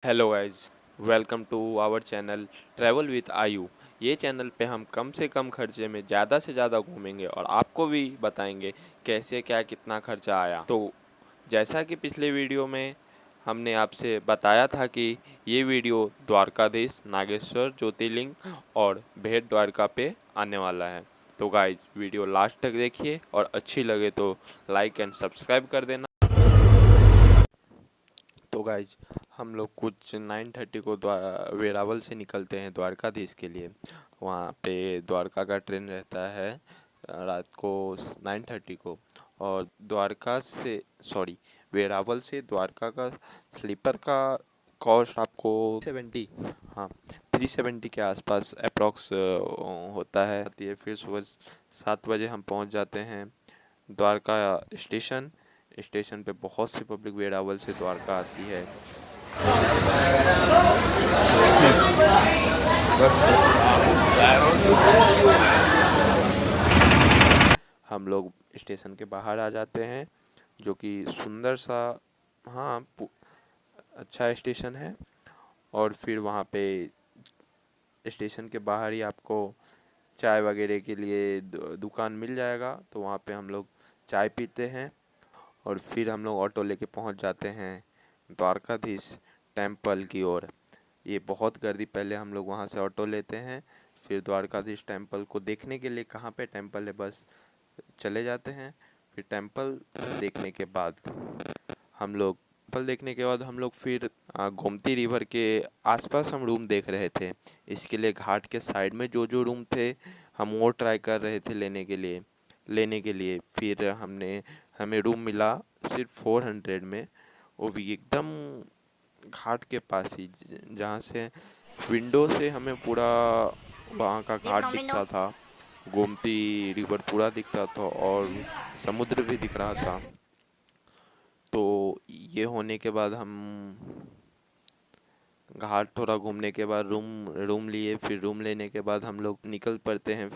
Hello guys, welcome to our channel travel with Ayu. ये channel पे हम कम से कम खर्चे में ज़्यादा से ज़्यादा घूमेंगे और आपको भी बताएंगे कैसे क्या कितना खर्चा आया। तो जैसा कि पिछले वीडियो में हमने आपसे बताया था कि ये वीडियो द्वारकाधीश, नागेश्वर ज्योतिर्लिंग और भेंट द्वारका पे आने वाला है। तो गाइस वीडियो लास्ट तक देखिए और अच्छी लगे तो लाइक एंड सब्सक्राइब कर देना। तो गाइज हम लोग कुछ 9:30 को वेरावल से निकलते हैं द्वारकाधीश के लिए। वहाँ पे द्वारका का ट्रेन रहता है रात को 9:30 को। और द्वारका से वेरावल से द्वारका का स्लीपर का कॉस्ट आपको 70, हाँ 370 के आसपास अप्रॉक्स होता है। फिर सुबह 7 बजे हम पहुँच जाते हैं द्वारका स्टेशन। स्टेशन पे बहुत सी पब्लिक वेरावल से द्वारका आती है। हम लोग स्टेशन के बाहर आ जाते हैं, जो कि सुंदर सा, हाँ अच्छा स्टेशन है। और फिर वहाँ पे स्टेशन के बाहर ही आपको चाय वगैरह के लिए दुकान मिल जाएगा, तो वहाँ पे हम लोग चाय पीते हैं। और फिर हम लोग ऑटो लेके पहुँच जाते हैं द्वारकाधीश टेम्पल की ओर। ये बहुत गर्दी, पहले हम लोग वहाँ से ऑटो लेते हैं, फिर द्वारकाधीश टेम्पल को देखने के लिए कहाँ पे टेम्पल है बस चले जाते हैं। फिर टेम्पल देखने के बाद हम लोग फिर गोमती रिवर के आसपास हम रूम देख रहे थे। इसके लिए घाट के साइड में जो जो रूम थे हम वो ट्राई कर रहे थे लेने के लिए। फिर हमें रूम मिला सिर्फ 400 में, वो भी एकदम घाट के पास ही, जहाँ से विंडो से हमें पूरा वहाँ का घाट दिखता था, गोमती रिवर पूरा दिखता था और समुद्र भी दिख रहा था। तो ये होने के बाद हम घाट थोड़ा घूमने के बाद रूम रूम लिए। फिर रूम लेने के बाद हम लोग निकल पड़ते हैं।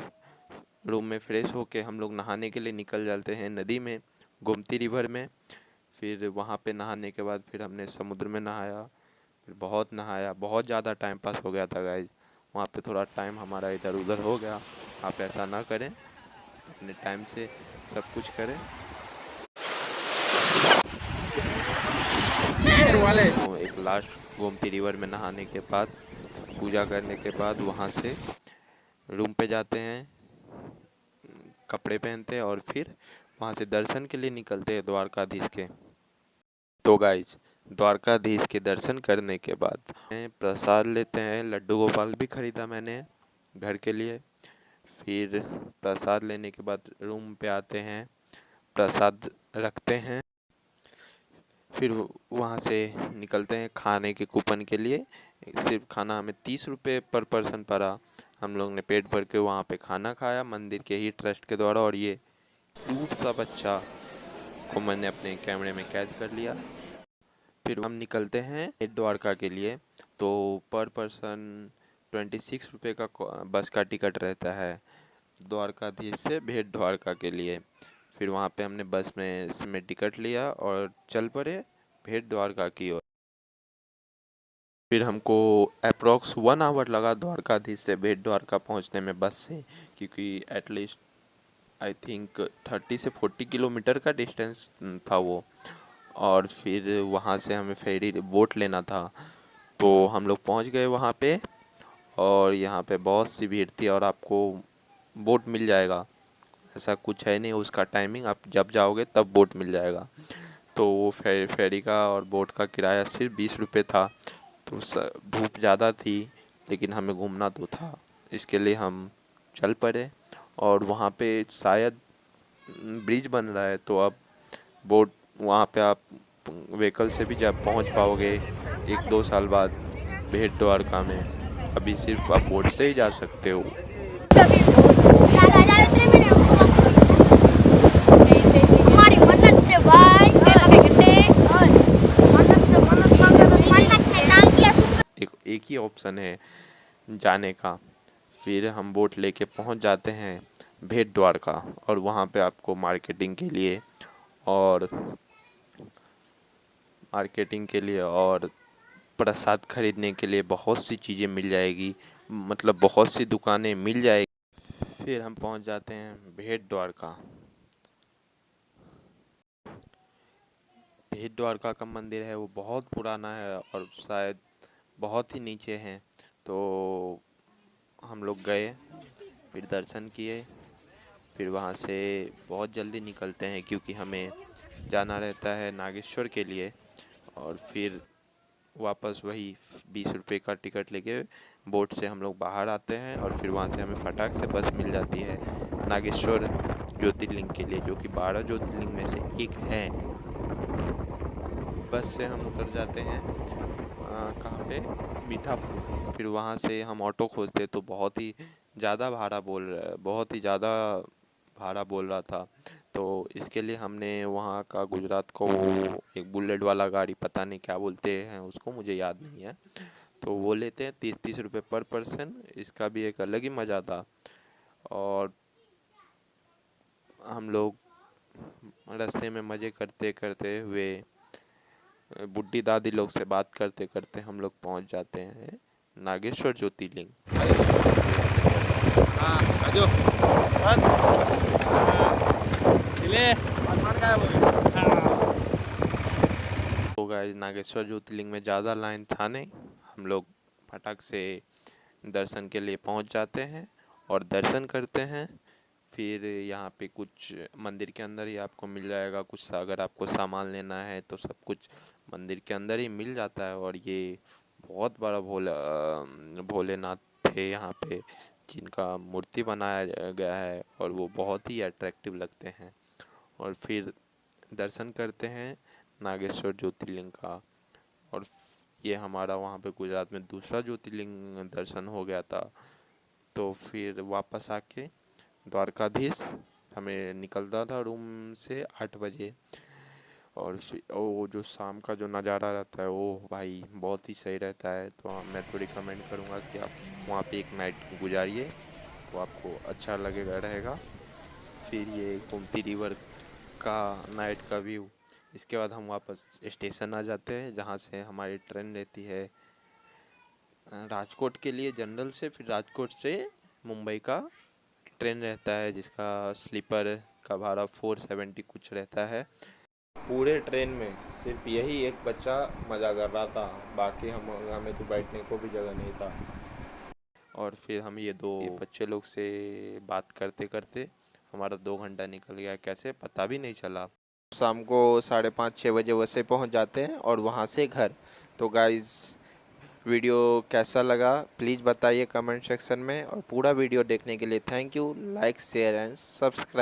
रूम में फ्रेश होके हम लोग नहाने के लिए निकल जाते हैं नदी में, गोमती रिवर में। फिर वहाँ पे नहाने के बाद फिर हमने समुद्र में नहाया, फिर बहुत नहाया, बहुत ज़्यादा टाइम पास हो गया था गाइज। वहाँ पे थोड़ा टाइम हमारा इधर उधर हो गया। आप ऐसा ना करें, अपने टाइम से सब कुछ करें। तो एक लास्ट गोमती रिवर में नहाने के बाद, पूजा करने के बाद वहाँ से रूम पे जाते हैं, कपड़े पहनते हैं और फिर वहाँ से दर्शन के लिए निकलते हैं द्वारकाधीश के। तो गाइज द्वारकाधीश के दर्शन करने के बाद प्रसाद लेते हैं। लड्डू गोपाल भी खरीदा मैंने घर के लिए। फिर प्रसाद लेने के बाद रूम पे आते हैं, प्रसाद रखते हैं। फिर वहाँ से निकलते हैं खाने के कूपन के लिए। सिर्फ खाना हमें 30 रुपये पर पर्सन पड़ा। हम लोग ने पेट भर के वहाँ पे खाना खाया मंदिर के ही ट्रस्ट के द्वारा। और ये क्यूट सा बच्चा को मैंने अपने कैमरे में कैद कर लिया। फिर हम निकलते हैं भेंट द्वारका के लिए। तो पर पर्सन 26 रुपये का बस का टिकट रहता है द्वारकाधीश से भेंट द्वारका के लिए। फिर वहाँ पे हमने बस में टिकट लिया और चल पड़े भेंट द्वारका की ओर। फिर हमको अप्रॉक्स 1 आवर लगा द्वारकाधीश से भेंट द्वारका पहुँचने में बस से, क्योंकि एटलीस्ट आई थिंक 30 से 40 किलोमीटर का डिस्टेंस था वो। और फिर वहाँ से हमें फेरी बोट लेना था। तो हम लोग पहुँच गए वहाँ पे, और यहाँ पे बहुत सी भीड़ थी। और आपको बोट मिल जाएगा, ऐसा कुछ है नहीं उसका टाइमिंग, आप जब जाओगे तब बोट मिल जाएगा। तो वो फेरी का और बोट का किराया सिर्फ 20 रुपये था। तो धूप ज़्यादा थी लेकिन हमें घूमना तो था, इसके लिए हम चल पड़े। और वहाँ पे शायद ब्रिज बन रहा है, तो अब बोट वहाँ पे आप व्हीकल से भी जब पहुँच पाओगे 1-2 साल बाद भेंट द्वारका में। अभी सिर्फ आप बोट से ही जा सकते हो। एक ही ऑप्शन है जाने का। फिर हम बोट लेके पहुंच जाते हैं भेंट द्वारका। और वहां पे आपको और प्रसाद खरीदने के लिए बहुत सी चीज़ें मिल जाएगी, मतलब बहुत सी दुकानें मिल जाएगी। फिर हम पहुंच जाते हैं भेट द्वारका। भेट द्वारका का मंदिर है वो बहुत पुराना है और शायद बहुत ही नीचे है। तो हम लोग गए, फिर दर्शन किए, फिर वहाँ से बहुत जल्दी निकलते हैं क्योंकि हमें जाना रहता है नागेश्वर के लिए। और फिर वापस वही 20 रुपये का टिकट लेके बोट से हम लोग बाहर आते हैं और फिर वहाँ से हमें फटाक से बस मिल जाती है नागेश्वर ज्योतिर्लिंग के लिए, जो कि 12 ज्योतिर्लिंग में से एक है। बस से हम उतर जाते हैं कहाँ पे, मीठापुर। फिर वहाँ से हम ऑटो खोजते तो बहुत ही ज़्यादा भाड़ा बोल रहा था। तो इसके लिए हमने वहाँ का गुजरात को वो एक बुलेट वाला गाड़ी, पता नहीं क्या बोलते हैं उसको, मुझे याद नहीं है, तो वो लेते हैं 30-30 रुपये पर पर्सन। इसका भी एक अलग ही मज़ा था। और हम लोग रास्ते में मज़े करते करते हुए, बुड्ढी दादी लोग से बात करते करते हम लोग पहुंच जाते हैं नागेश्वर ज्योतिर्लिंग। तो गाइस नागेश्वर ज्योतिर्लिंग में ज़्यादा लाइन था नहीं, हम लोग फटाक से दर्शन के लिए पहुंच जाते हैं और दर्शन करते हैं। फिर यहाँ पे कुछ मंदिर के अंदर ही आपको मिल जाएगा, कुछ अगर आपको सामान लेना है तो सब कुछ मंदिर के अंदर ही मिल जाता है। और ये बहुत बड़ा भोलेनाथ थे यहाँ पे, जिनका मूर्ति बनाया गया है और वो बहुत ही अट्रैक्टिव लगते हैं। और फिर दर्शन करते हैं नागेश्वर ज्योतिर्लिंग का। और ये हमारा वहाँ पे गुजरात में दूसरा ज्योतिर्लिंग दर्शन हो गया था। तो फिर वापस आके द्वारकाधीश हमें निकलता था रूम से 8 बजे। और वो जो शाम का जो नज़ारा रहता है वो भाई बहुत ही सही रहता है। तो मैं तो रिकमेंड करूँगा कि आप वहाँ पे एक नाइट गुजारिए, तो आपको अच्छा लगेगा रहेगा। फिर ये गोमती रिवर का नाइट का व्यू। इसके बाद हम वापस स्टेशन आ जाते हैं, जहाँ से हमारी ट्रेन रहती है राजकोट के लिए जनरल से। फिर राजकोट से मुंबई का ट्रेन रहता है, जिसका स्लीपर का भाड़ा 470 कुछ रहता है। पूरे ट्रेन में सिर्फ यही एक बच्चा मज़ा कर रहा था, बाकी हमें तो बैठने को भी जगह नहीं था। और फिर हम ये दो बच्चे लोग से बात करते करते हमारा 2 घंटा निकल गया, कैसे पता भी नहीं चला। शाम को 5:30-6 बजे वैसे पहुंच जाते हैं और वहां से घर। तो गाइज़ वीडियो कैसा लगा प्लीज़ बताइए कमेंट सेक्शन में, और पूरा वीडियो देखने के लिए thank you. Like share and subscribe.